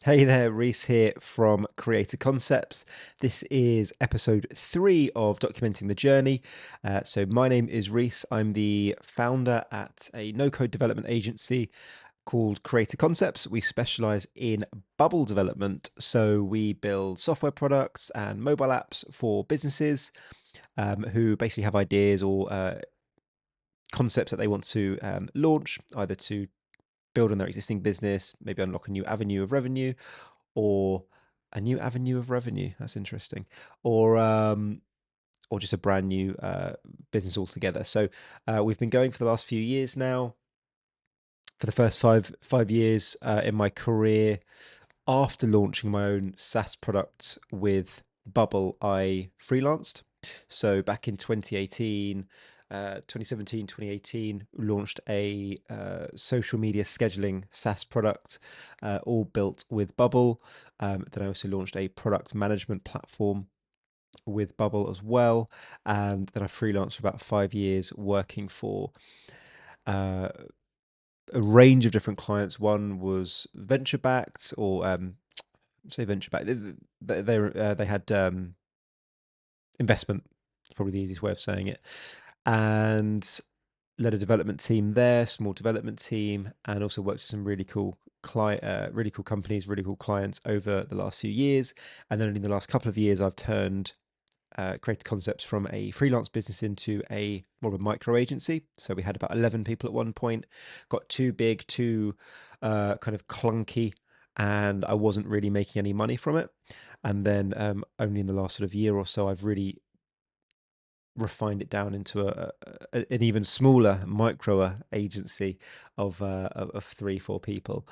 Hey there, Reese here from Creator Concepts. This is episode 3 of Documenting the Journey. My name is Reese. I'm the founder at a no-code development agency called Creator Concepts. We specialize in bubble development. So we build software products and mobile apps for businesses who basically have ideas or concepts that they want to launch, either to build on their existing business, maybe unlock a new avenue of revenue, or a new avenue of revenue. That's interesting. Or or just a brand new business altogether. So we've been going for the last few years now. For the first five years in my career, after launching my own SaaS product with Bubble, I freelanced. So back in 2018, 2017, 2018, launched a social media scheduling SaaS product, all built with Bubble. Then I also launched a product management platform with Bubble as well. And then I freelanced for about 5 years working for uh, a range of different clients. One was venture backed, or say venture backed. They had investment. It's probably the easiest way of saying it, and led a development team there, small development team, and also worked with some really cool companies, really cool clients over the last few years. And then in the last couple of years, I've turned created concepts from a freelance business into a more of a micro agency. So we had about 11 people at one point, got too big, too kind of clunky, and I wasn't really making any money from it. And then only in the last sort of year or so, I've really refined it down into an even smaller micro agency of 3, 4 people,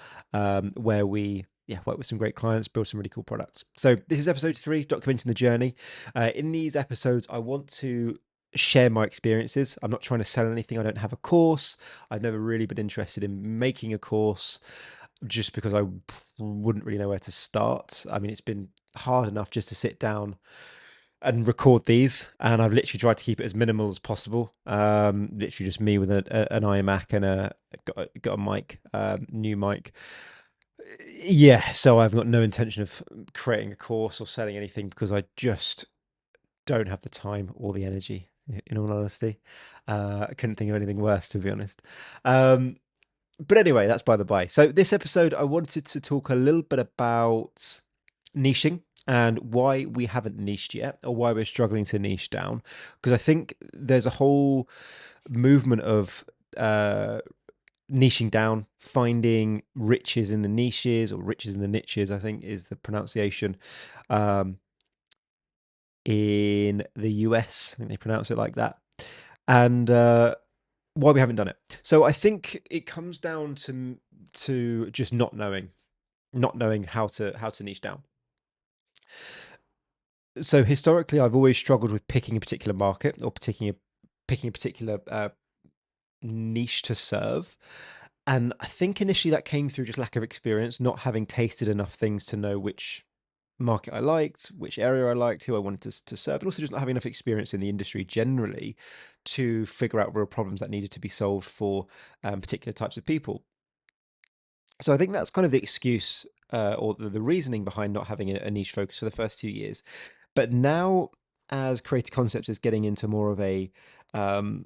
where we work with some great clients, build some really cool products. So this is episode 3, documenting the journey. In these episodes, I want to share my experiences. I'm not trying to sell anything. I don't have a course. I've never really been interested in making a course, just because I wouldn't really know where to start. I mean, it's been hard enough just to sit down and record these, and I've literally tried to keep it as minimal as possible. Literally just me with an iMac and got a mic, new mic. Yeah, so I've got no intention of creating a course or selling anything, because I just don't have the time or the energy. In all honesty, I couldn't think of anything worse, to be honest. Um, but anyway, that's by the by. So this episode, I wanted to talk a little bit about niching and why we haven't niched yet, or why we're struggling to niche down. Because I think there's a whole movement of niching down, finding riches in the niches, or riches in the niches, I think is the pronunciation. Um, in the US, I think they pronounce it like that. And why we haven't done it. So I think it comes down to just not knowing how to niche down. So historically, I've always struggled with picking a particular market, or picking a particular niche to serve. And I think initially that came through just lack of experience, not having tasted enough things to know which market I liked, which area I liked, who I wanted to serve, and also just not having enough experience in the industry generally to figure out real problems that needed to be solved for particular types of people. So I think that's kind of the excuse, or the reasoning behind not having a niche focus for the first 2 years. But now, as Creative Concepts is getting into more of um,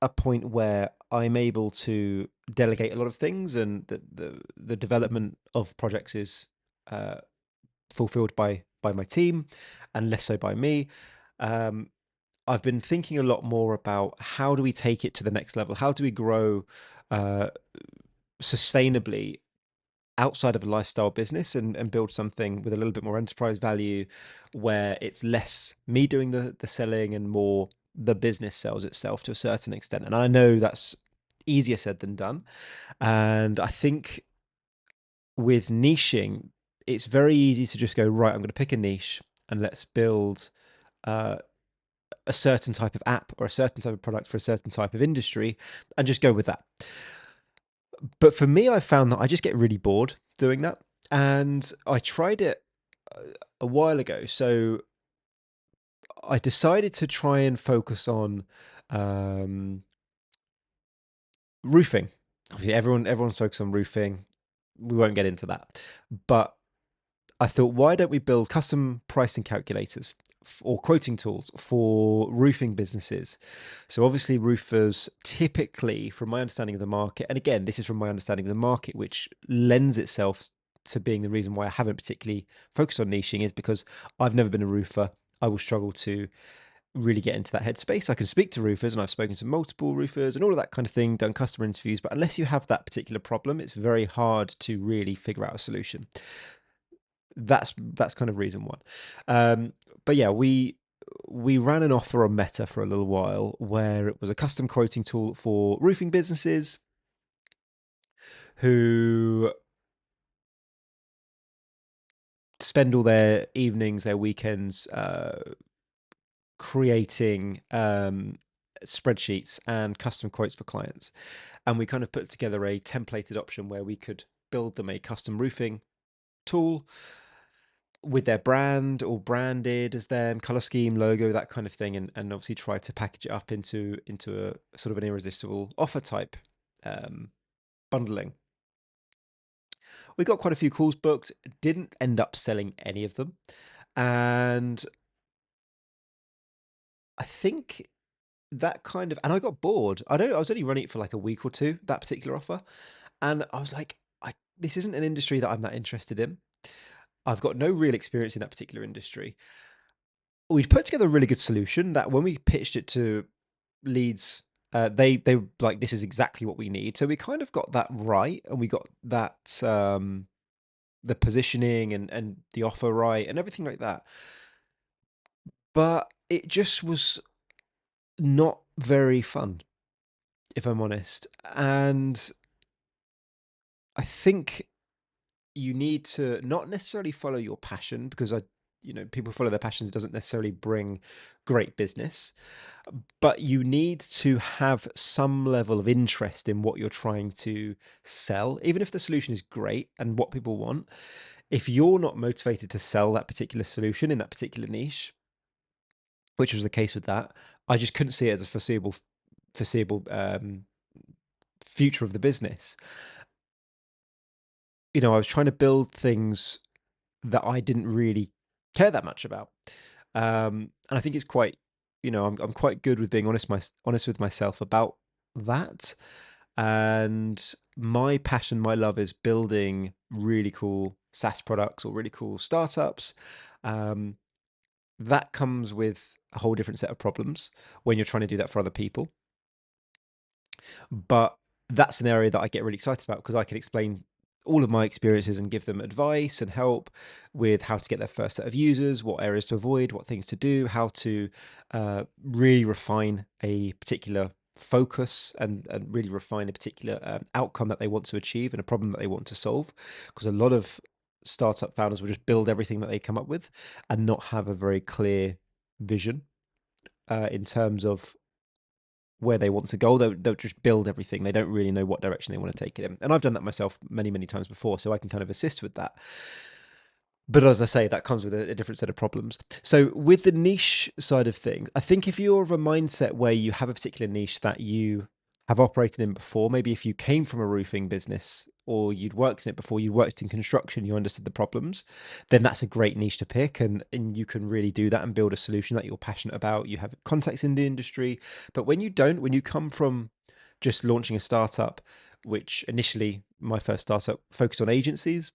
a point where I'm able to delegate a lot of things, and the development of projects is uh, fulfilled by my team and less so by me. Um, I've been thinking a lot more about how do we take it to the next level? How do we grow uh, sustainably outside of a lifestyle business, and build something with a little bit more enterprise value, where it's less me doing the selling and more the business sells itself to a certain extent. And I know that's easier said than done. And I think with niching, it's very easy to just go, right, I'm going to pick a niche and let's build uh, a certain type of app or a certain type of product for a certain type of industry, and just go with that. But for me, I found that I just get really bored doing that. And I tried it a while ago. So I decided to try and focus on um, roofing. Obviously, everyone's focused on roofing. We won't get into that. But I thought, why don't we build custom pricing calculators or quoting tools for roofing businesses? So, obviously, roofers typically, from my understanding of the market, and again, this is from my understanding of the market, which lends itself to being the reason why I haven't particularly focused on niching, is because I've never been a roofer. I will struggle to really get into that headspace. I can speak to roofers, and I've spoken to multiple roofers and all of that kind of thing, done customer interviews, but unless you have that particular problem, it's very hard to really figure out a solution. That's kind of reason one. But yeah, we ran an offer on Meta for a little while where it was a custom quoting tool for roofing businesses who spend all their evenings, their weekends creating spreadsheets and custom quotes for clients. And we kind of put together a templated option where we could build them a custom roofing tool with their brand or branded as them, color scheme, logo, that kind of thing, and obviously try to package it up into a sort of an irresistible offer type um, bundling. We got quite a few calls booked, didn't end up selling any of them, and I think that kind of, and I got bored. I was only running it for like a week or two, that particular offer, and I was like, this isn't an industry that I'm that interested in. I've got no real experience in that particular industry. We'd put together a really good solution that when we pitched it to leads, they were like, this is exactly what we need. So we kind of got that right, and we got that the positioning and the offer right and everything like that. But it just was not very fun, if I'm honest. And I think you need to not necessarily follow your passion, because people follow their passions doesn't necessarily bring great business, but you need to have some level of interest in what you're trying to sell, even if the solution is great and what people want. If you're not motivated to sell that particular solution in that particular niche, which was the case with that, I just couldn't see it as a foreseeable future of the business. I was trying to build things that I didn't really care that much about. And I think it's quite, I'm quite good with being honest with myself about that. And my passion, my love is building really cool SaaS products or really cool startups. Um, that comes with a whole different set of problems when you're trying to do that for other people. But that's an area that I get really excited about because I can explain all of my experiences and give them advice and help with how to get their first set of users, what areas to avoid, what things to do, how to really refine a particular focus and really refine a particular outcome that they want to achieve and a problem that they want to solve. Because a lot of startup founders will just build everything that they come up with and not have a very clear vision in terms of where they want to go. They'll just build everything. They don't really know what direction they want to take it in. And I've done that myself many, many times before, so I can kind of assist with that. But as I say, that comes with a different set of problems. So with the niche side of things, I think if you're of a mindset where you have a particular niche that you have operated in before, maybe if you came from a roofing business or you'd worked in it before, you worked in construction, you understood the problems, then that's a great niche to pick, and you can really do that and build a solution that you're passionate about. You have contacts in the industry. But when you don't, when you come from just launching a startup, which initially my first startup focused on agencies,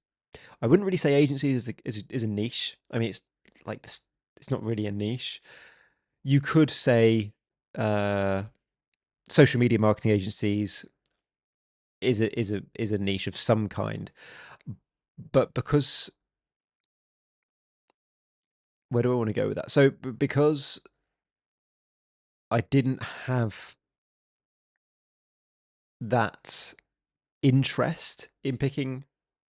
I wouldn't really say agencies is a niche. I mean, it's like this. It's not really a niche. You could say uh, social media marketing agencies is a niche of some kind, but because where do I want to go with that? So because I didn't have that interest in picking,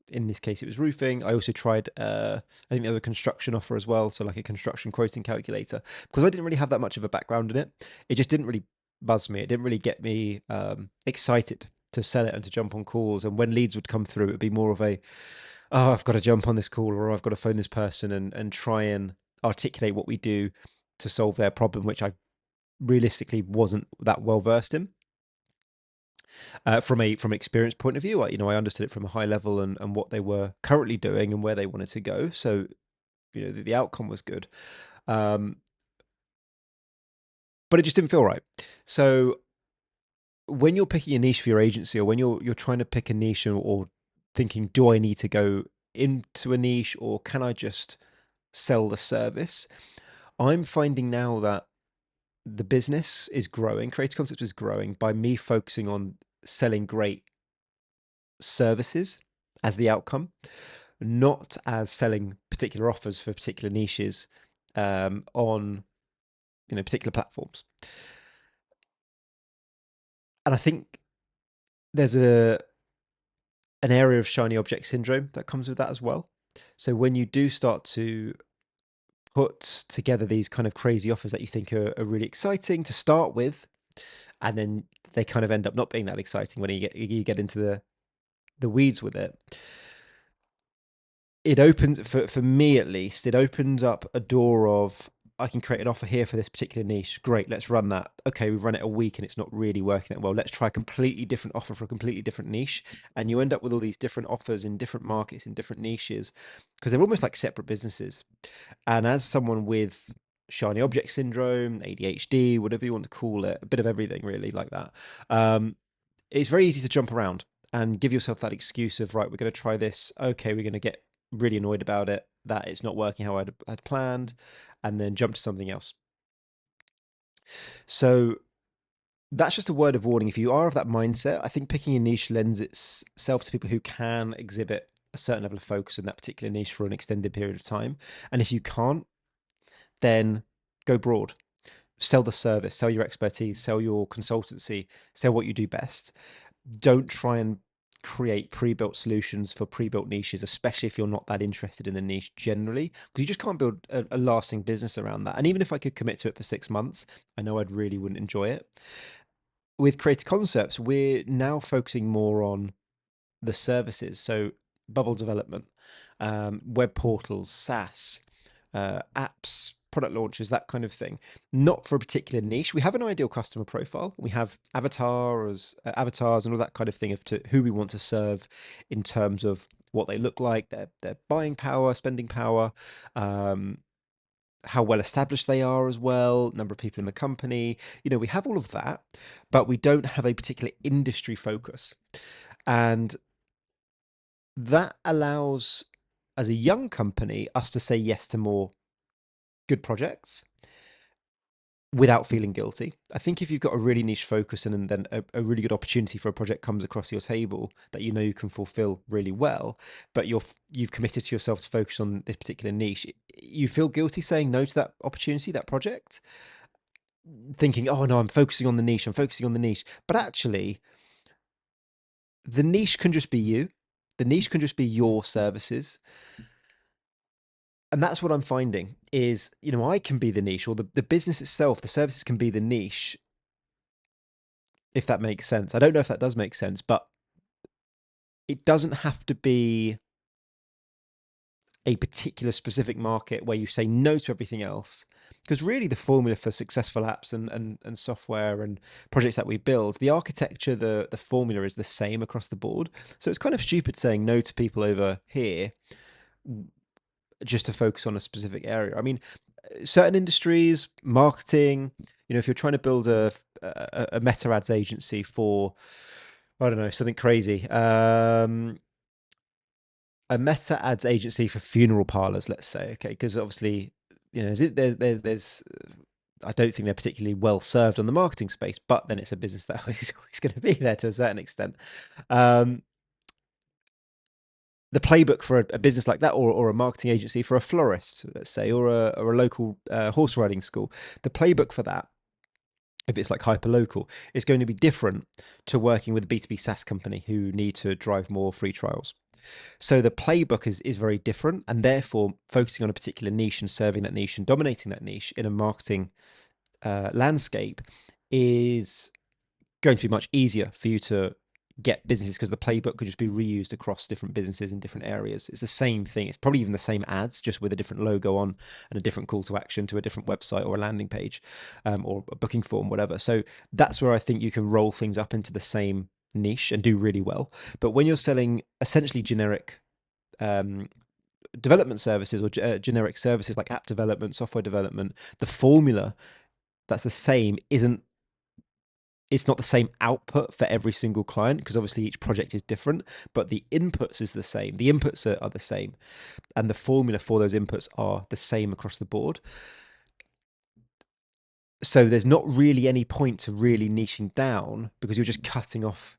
in this case it was roofing. I also tried I think there was a construction offer as well, so like a construction quoting calculator, because I didn't really have that much of a background in it. It just didn't really buzz me. It didn't really get me excited to sell it and to jump on calls. And when leads would come through, it would be more of a, oh, I've got to jump on this call, or I've got to phone this person and try and articulate what we do to solve their problem, which I realistically wasn't that well versed in. From experience point of view, I understood it from a high level and what they were currently doing and where they wanted to go. So the outcome was good, um, but it just didn't feel right. So when you're picking a niche for your agency, or when you're trying to pick a niche, or thinking, do I need to go into a niche, or can I just sell the service? I'm finding now that the business is growing, Creative Concepts is growing by me focusing on selling great services as the outcome, not as selling particular offers for particular niches on particular platforms. And I think there's an area of shiny object syndrome that comes with that as well. So when you do start to put together these kind of crazy offers that you think are really exciting to start with, and then they kind of end up not being that exciting when you get into the weeds with it, it opens, for me at least, it opens up a door of, I can create an offer here for this particular niche. Great, let's run that. Okay, we've run it a week and it's not really working that well. Let's try a completely different offer for a completely different niche. And you end up with all these different offers in different markets, in different niches, because they're almost like separate businesses. And as someone with shiny object syndrome, ADHD, whatever you want to call it, a bit of everything really like that, it's very easy to jump around and give yourself that excuse of, right, we're going to try this. Okay, we're going to get really annoyed about it, that it's not working how I'd planned, and then jump to something else. So that's just a word of warning. If you are of that mindset, I think picking a niche lends itself to people who can exhibit a certain level of focus in that particular niche for an extended period of time. And if you can't, then go broad. Sell the service, sell your expertise, sell your consultancy, sell what you do best. Don't try and create pre-built solutions for pre-built niches, especially if you're not that interested in the niche generally, because you just can't build a lasting business around that. And even if I could commit to it for 6 months, I know I'd really wouldn't enjoy it. With Creative Concepts, we're now focusing more on the services. So bubble development, web portals, SaaS, apps, product launches, that kind of thing. Not for a particular niche. We have an ideal customer profile. We have avatars, and all that kind of thing of to who we want to serve in terms of what they look like, their buying power, spending power, how well established they are as well, number of people in the company. We have all of that, but we don't have a particular industry focus. And that allows, as a young company, us to say yes to more good projects without feeling guilty. I think if you've got a really niche focus, and then a really good opportunity for a project comes across your table that you can fulfill really well, but you've committed to yourself to focus on this particular niche, you feel guilty saying no to that opportunity, that project, thinking, oh no, I'm focusing on the niche. But actually, the niche can just be you. The niche can just be your services. And that's what I'm finding is, I can be the niche, or the business itself, the services can be the niche, if that makes sense. I don't know if that does make sense, but it doesn't have to be a particular specific market where you say no to everything else. Because really the formula for successful apps and software and projects that we build, the architecture, the formula is the same across the board. So it's kind of stupid saying no to people over here just to focus on a specific area. I mean, certain industries, marketing, if you're trying to build a meta ads agency for, I don't know, something crazy, a meta ads agency for funeral parlors, let's say, okay, because obviously, there's I don't think they're particularly well served on the marketing space, but then it's a business that is always going to be there to a certain extent. The playbook for a business like that, or a marketing agency for a florist, let's say, or a local horse riding school, the playbook for that, if it's like hyper local, is going to be different to working with a B2B SaaS company who need to drive more free trials. So the playbook is very different, and therefore focusing on a particular niche and serving that niche and dominating that niche in a marketing landscape is going to be much easier for you to get businesses, because the playbook could just be reused across different businesses in different areas. It's the same thing. It's probably even the same ads, just with a different logo on and a different call to action to a different website or a landing page, or a booking form, whatever. So that's where I think you can roll things up into the same niche and do really well. But when you're selling essentially generic um, development services or generic services like app development, software development, the formula that's the same isn't it's not the same output for every single client because obviously each project is different, but the inputs is the same. The inputs are the same, and the formula for those inputs are the same across the board. So there's not really any point to really niching down because you're just cutting off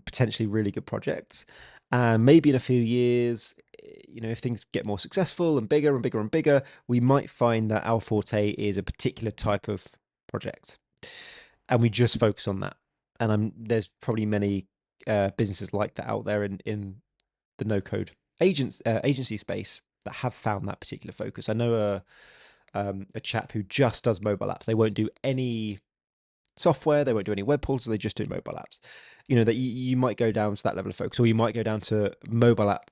potentially really good projects. And maybe in a few years, if things get more successful and bigger and bigger and bigger, we might find that our forte is a particular type of project, and we just focus on that. And there's probably many businesses like that out there in the no code agency space that have found that particular focus. I know a chap who just does mobile apps. They won't do any software, they won't do any web portals, they just do mobile apps. That you might go down to that level of focus, or you might go down to mobile app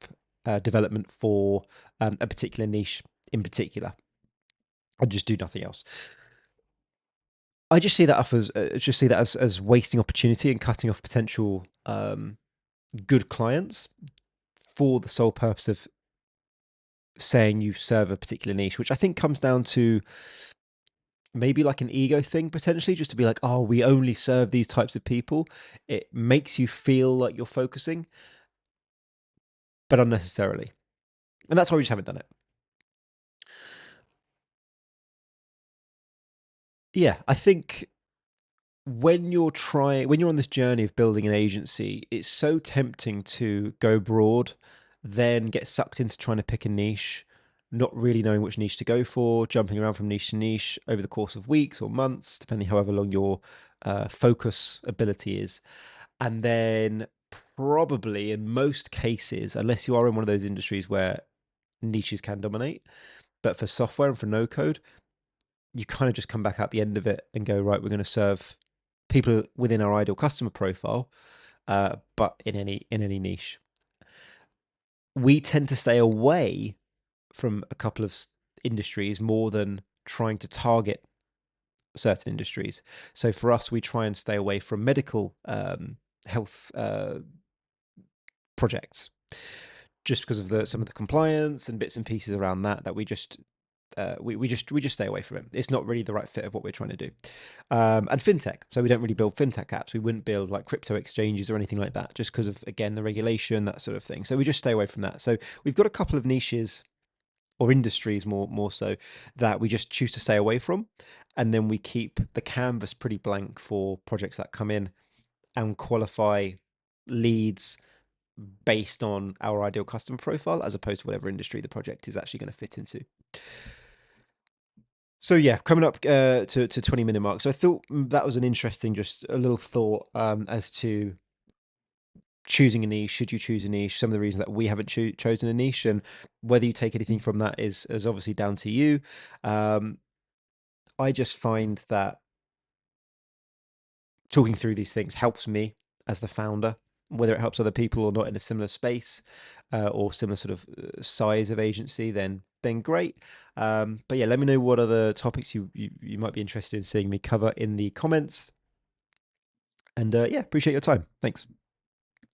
development for a particular niche in particular, and just do nothing else. I just see that as wasting opportunity and cutting off potential good clients for the sole purpose of saying you serve a particular niche, which I think comes down to maybe like an ego thing potentially, just to be like, oh, we only serve these types of people. It makes you feel like you're focusing, but unnecessarily. And that's why we just haven't done it. Yeah, I think when you're on this journey of building an agency, it's so tempting to go broad, then get sucked into trying to pick a niche, not really knowing which niche to go for, jumping around from niche to niche over the course of weeks or months, depending however long your focus ability is. And then probably in most cases, unless you are in one of those industries where niches can dominate, but for software and for no code, you kind of just come back out the end of it and go, right, we're going to serve people within our ideal customer profile, but in any niche. We tend to stay away from a couple of industries more than trying to target certain industries. So for us, we try and stay away from medical health projects, just because of some of the compliance and bits and pieces around that we just we just stay away from it. It's not really the right fit of what we're trying to do. And fintech, so we don't really build fintech apps. We wouldn't build like crypto exchanges or anything like that, just because of, again, the regulation, that sort of thing. So we just stay away from that. So we've got a couple of niches or industries more so that we just choose to stay away from, and then we keep the canvas pretty blank for projects that come in and qualify leads based on our ideal customer profile as opposed to whatever industry the project is actually going to fit into. So yeah, coming up to 20-minute mark. So I thought that was an interesting, just a little thought as to choosing a niche. Should you choose a niche? Some of the reasons that we haven't chosen a niche, and whether you take anything from that is obviously down to you. Um, I just find that talking through these things helps me as the founder. Whether it helps other people or not in a similar space or similar sort of size of agency, then great. But yeah, let me know what other topics you might be interested in seeing me cover in the comments. And yeah, appreciate your time. Thanks.